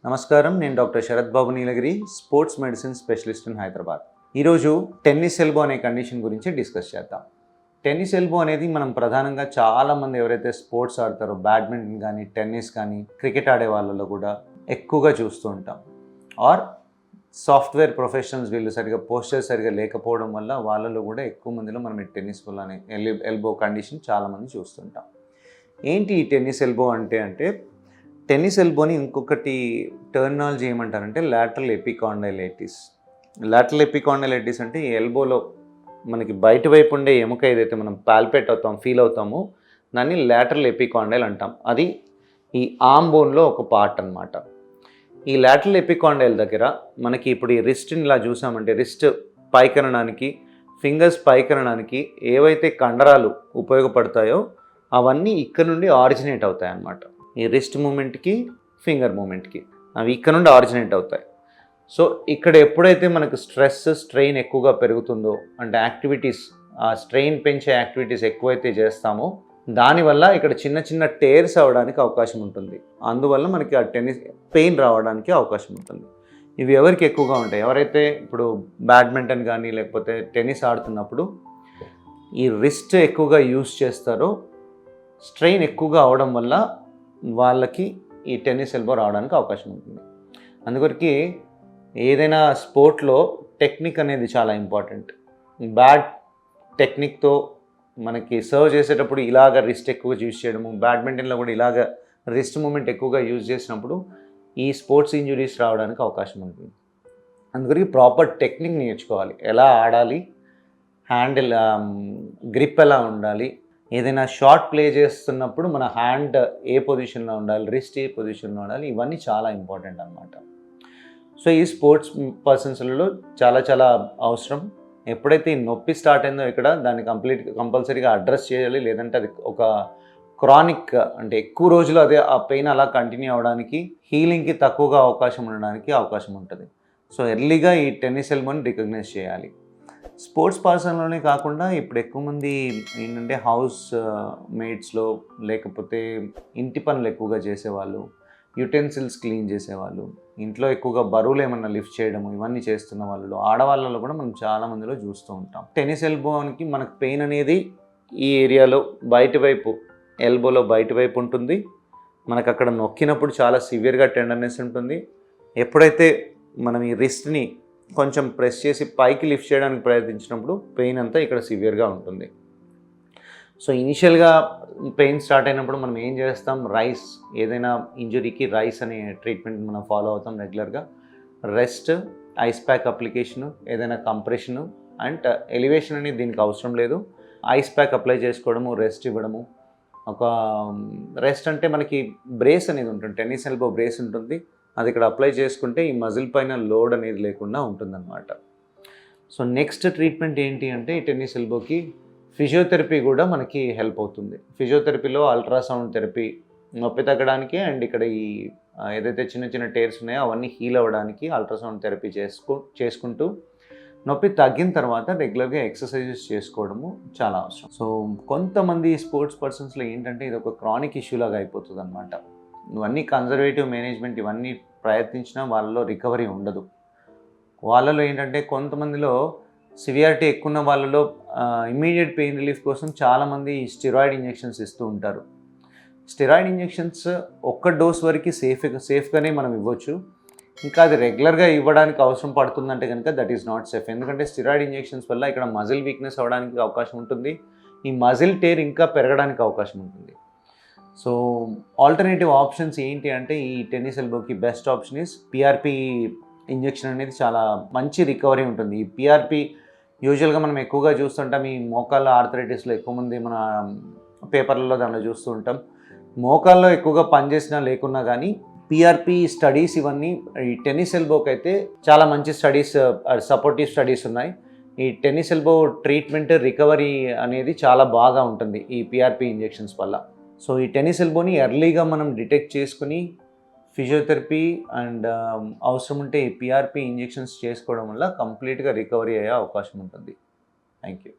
నమస్కారం, నేను doctor Sarath Babu Neelagiri, sports medicine specialist in Hyderabad. ఈరోజు టెన్నిస్ ఎల్బో అనే కండిషన్ గురించి డిస్కస్ చేద్దాం. టెన్నిస్ ఎల్బో అనేది మనం ప్రధానంగా చాలామంది ఎవరైతే స్పోర్ట్స్ ఆడతారో, బ్యాడ్మింటన్ కానీ, టెన్నిస్ కానీ, క్రికెట్ ఆడే వాళ్ళలో కూడా ఎక్కువగా చూస్తూ ఉంటాం. ఆర్ సాఫ్ట్వేర్ ప్రొఫెషనల్స్ వీళ్ళు సరిగా పోస్చర్ సరిగా లేకపోవడం వల్ల వాళ్ళలో కూడా ఎక్కువ మందిలో మనం ఈ టెన్నిస్ వల్ల అనే ఎల్బో కండిషన్ చాలామంది చూస్తుంటాం. ఏంటి ఈ టెన్నిస్ ఎల్బో అంటే టెన్నిస్ ఎల్బోని ఇంకొకటి టర్మినాలజీ ఏమంటారంటే లాటరల్ ఎపికాండైలైటిస్. లాటరల్ ఎపికాండైలైటిస్ అంటే ఈ ఎల్బోలో మనకి బయట వైపు ఉండే ఎముక ఏదైతే మనం పాల్పేట్ ఫీల్ అవుతామో దాన్ని లాటరల్ ఎపికాండైల్ అంటాం. అది ఈ ఆర్మ్ బోన్లో ఒక పార్ట్ అన్నమాట. ఈ లాటరల్ ఎపికాండైల్ దగ్గర మనకి ఇప్పుడు ఈ రిస్ట్ని ఇలా చూసామంటే రిస్ట్ పైకనడానికి, ఫింగర్స్ పైకనడానికి ఏవైతే కండరాలు ఉపయోగపడతాయో అవన్నీ ఇక్కడ నుండి ఆరిజినేట్ అవుతాయి అన్నమాట. ఈ రిస్ట్ మూమెంట్కి, ఫింగర్ మూమెంట్కి అవి ఇక్కడ నుండి ఆరిజినేట్ అవుతాయి. సో ఇక్కడ ఎప్పుడైతే మనకు స్ట్రెయిన్ ఎక్కువగా పెరుగుతుందో, అంటే యాక్టివిటీస్, ఆ స్ట్రెయిన్ పెంచే యాక్టివిటీస్ ఎక్కువైతే చేస్తామో దానివల్ల ఇక్కడ చిన్న చిన్న టేర్స్ అవ్వడానికి అవకాశం ఉంటుంది. అందువల్ల మనకి ఆ టెన్నిస్ పెయిన్ రావడానికి అవకాశం ఉంటుంది. ఇవి ఎవరికి ఎక్కువగా ఉంటాయి? ఎవరైతే ఇప్పుడు బ్యాడ్మింటన్ కానీ లేకపోతే టెన్నిస్ ఆడుతున్నప్పుడు ఈ రిస్ట్ ఎక్కువగా యూస్ చేస్తారో, స్ట్రెయిన్ ఎక్కువగా అవడం వల్ల వాళ్ళకి ఈ టెన్నిస్ ఎల్బో రావడానికి అవకాశం ఉంటుంది. అందుకొరికి ఏదైనా స్పోర్ట్లో టెక్నిక్ అనేది చాలా ఇంపార్టెంట్. బ్యాడ్ టెక్నిక్తో మనకి సర్వ్ చేసేటప్పుడు ఇలాగ రిస్ట్ ఎక్కువగా యూజ్ చేయడము, బ్యాడ్మింటన్లో కూడా ఇలాగ రిస్ట్ మూమెంట్ ఎక్కువగా యూజ్ చేసినప్పుడు ఈ స్పోర్ట్స్ ఇంజురీస్ రావడానికి అవకాశం ఉంటుంది. అందుకొరికి ప్రాపర్ టెక్నిక్ నేర్చుకోవాలి. ఎలా ఆడాలి, హ్యాండిల్ గ్రిప్ ఎలా ఉండాలి, ఏదైనా షాట్ ప్లే చేస్తున్నప్పుడు మన హ్యాండ్ ఏ పొజిషన్లో ఉండాలి, రిస్ట్ ఏ పొజిషన్లో ఉండాలి, ఇవన్నీ చాలా ఇంపార్టెంట్ అన్నమాట. సో ఈ స్పోర్ట్స్ పర్సన్స్లలో చాలా చాలా అవసరం. ఎప్పుడైతే ఈ నొప్పి స్టార్ట్ అయిందో ఇక్కడ దాన్ని కంపల్సరీగా అడ్రస్ చేయాలి. లేదంటే అది ఒక క్రానిక్, అంటే ఎక్కువ రోజులు అదే ఆ పెయిన్ అలా కంటిన్యూ అవ్వడానికి, హీలింగ్కి తక్కువగా అవకాశం ఉండడానికి అవకాశం ఉంటుంది. సో ఎర్లీగా ఈ టెన్నిస్ ఎల్బోని రికగ్నైజ్ చేయాలి. స్పోర్ట్స్ పర్సన్లోనే కాకుండా ఇప్పుడు ఎక్కువ మంది ఏంటంటే హౌస్ మేట్స్లో, లేకపోతే ఇంటి పనులు ఎక్కువగా చేసేవాళ్ళు, యుటెన్సిల్స్ క్లీన్ చేసేవాళ్ళు, ఇంట్లో ఎక్కువగా బరువులు ఏమన్నా లిఫ్ట్ చేయడము, ఇవన్నీ చేస్తున్న వాళ్ళు, ఆడవాళ్ళలో కూడా మనం చాలామందిలో చూస్తూ ఉంటాం. టెన్నిస్ ఎల్బోకి మనకు పెయిన్ అనేది ఈ ఏరియాలో బయటి వైపు, ఎల్బోలో బయటి వైపు ఉంటుంది. మనకు అక్కడ నొక్కినప్పుడు చాలా సివియర్గా టెండర్నెస్ ఉంటుంది. ఎప్పుడైతే మనం ఈ రిస్ట్ని కొంచెం ప్రెస్ చేసి పైకి లిఫ్ట్ చేయడానికి ప్రయత్నించినప్పుడు పెయిన్ అంతా ఇక్కడ సివియర్గా ఉంటుంది. సో ఇనిషియల్గా పెయిన్ స్టార్ట్ అయినప్పుడు మనం ఏం చేస్తాం, రైస్, ఏదైనా ఇంజురీకి రైస్ అనే ట్రీట్మెంట్ మనం ఫాలో అవుతాం రెగ్యులర్గా. రెస్ట్, ఐస్ ప్యాక్ అప్లికేషను, ఏదైనా కంప్రెషను అండ్ ఎలివేషన్ అనేది దీనికి అవసరం లేదు. ఐస్ ప్యాక్ అప్లై చేసుకోవడము, రెస్ట్ ఇవ్వడము. ఒక రెస్ట్ అంటే మనకి బ్రేస్ అనేది ఉంటుంది, టెన్నిస్ ఎల్బో బ్రేస్ ఉంటుంది. అది ఇక్కడ అప్లై చేసుకుంటే ఈ మజిల్ పైన లోడ్ అనేది లేకుండా ఉంటుందన్నమాట. సో నెక్స్ట్ ట్రీట్మెంట్ ఏంటి అంటే ఈ టెన్నిస్ ఎల్బోకి ఫిజియోథెరపీ కూడా మనకి హెల్ప్ అవుతుంది. ఫిజియోథెరపీలో అల్ట్రాసౌండ్ థెరపీ నొప్పి తగ్గడానికి అండ్ ఇక్కడ ఈ ఏదైతే చిన్న చిన్న టేర్స్ ఉన్నాయో అవన్నీ హీల్ అవ్వడానికి అల్ట్రాసౌండ్ థెరపీ చేసుకుంటూ నొప్పి తగ్గిన తర్వాత రెగ్యులర్గా ఎక్సర్సైజెస్ చేసుకోవడము చాలా అవసరం. సో కొంతమంది స్పోర్ట్స్ పర్సన్స్లో ఏంటంటే ఇది ఒక క్రానిక్ ఇష్యూ లాగా అయిపోతుంది అన్నమాట. ఇవన్నీ కన్జర్వేటివ్ మేనేజ్మెంట్ ఇవన్నీ ప్రయత్నించినా వాళ్ళలో రికవరీ ఉండదు. వాళ్ళలో ఏంటంటే కొంతమందిలో సివియారిటీ ఎక్కువ ఉన్న వాళ్ళలో ఇమ్మీడియట్ పెయిన్ రిలీఫ్ కోసం చాలామంది స్టెరాయిడ్ ఇంజెక్షన్స్ ఇస్తూ ఉంటారు. స్టెరాయిడ్ ఇంజెక్షన్స్ ఒక్క డోస్ వరకు సేఫ్గానే మనం ఇవ్వచ్చు. ఇంకా అది రెగ్యులర్గా ఇవ్వడానికి అవసరం పడుతుందంటే కనుక దట్ ఈస్ నాట్ సేఫ్. ఎందుకంటే స్టెరాయిడ్ ఇంజెక్షన్స్ వల్ల ఇక్కడ మజిల్ వీక్నెస్ అవ్వడానికి అవకాశం ఉంటుంది. ఈ మజిల్ టేర్ ఇంకా పెరగడానికి అవకాశం ఉంటుంది. సో ఆల్టర్నేటివ్ ఆప్షన్స్ ఏంటి అంటే ఈ టెన్నిస్ ఎల్బోకి best option is PRP injection అనేది చాలా మంచి రికవరీ ఉంటుంది. ఈ పిఆర్పి యూజువల్గా మనం ఎక్కువగా చూస్తుంటాం ఈ మోకాళ్ళ ఆర్థరైటిస్లో, ఎక్కువ మంది మన పేపర్లలో దానిలో చూస్తూ ఉంటాం. మోకాల్లో ఎక్కువగా పనిచేసినా లేకున్నా కానీ పిఆర్పి స్టడీస్ ఇవన్నీ ఈ టెన్నిస్ ఎల్బోకి అయితే చాలా మంచి స్టడీస్, సపోర్టివ్ స్టడీస్ ఉన్నాయి. ఈ టెన్నిస్ ఎల్బో ట్రీట్మెంట్ రికవరీ అనేది చాలా బాగా ఉంటుంది ఈ పిఆర్పి ఇంజెక్షన్స్ వల్ల. సో ఈ టెన్నిస్ ఎల్బోని ఎర్లీగా మనం డిటెక్ట్ చేసుకుని ఫిజియోథెరపీ అండ్ అవసరం ఉంటే ఈ పిఆర్పి ఇంజెక్షన్స్ చేసుకోవడం వల్ల కంప్లీట్గా రికవరీ అయ్యే అవకాశం ఉంటుంది. Thank you.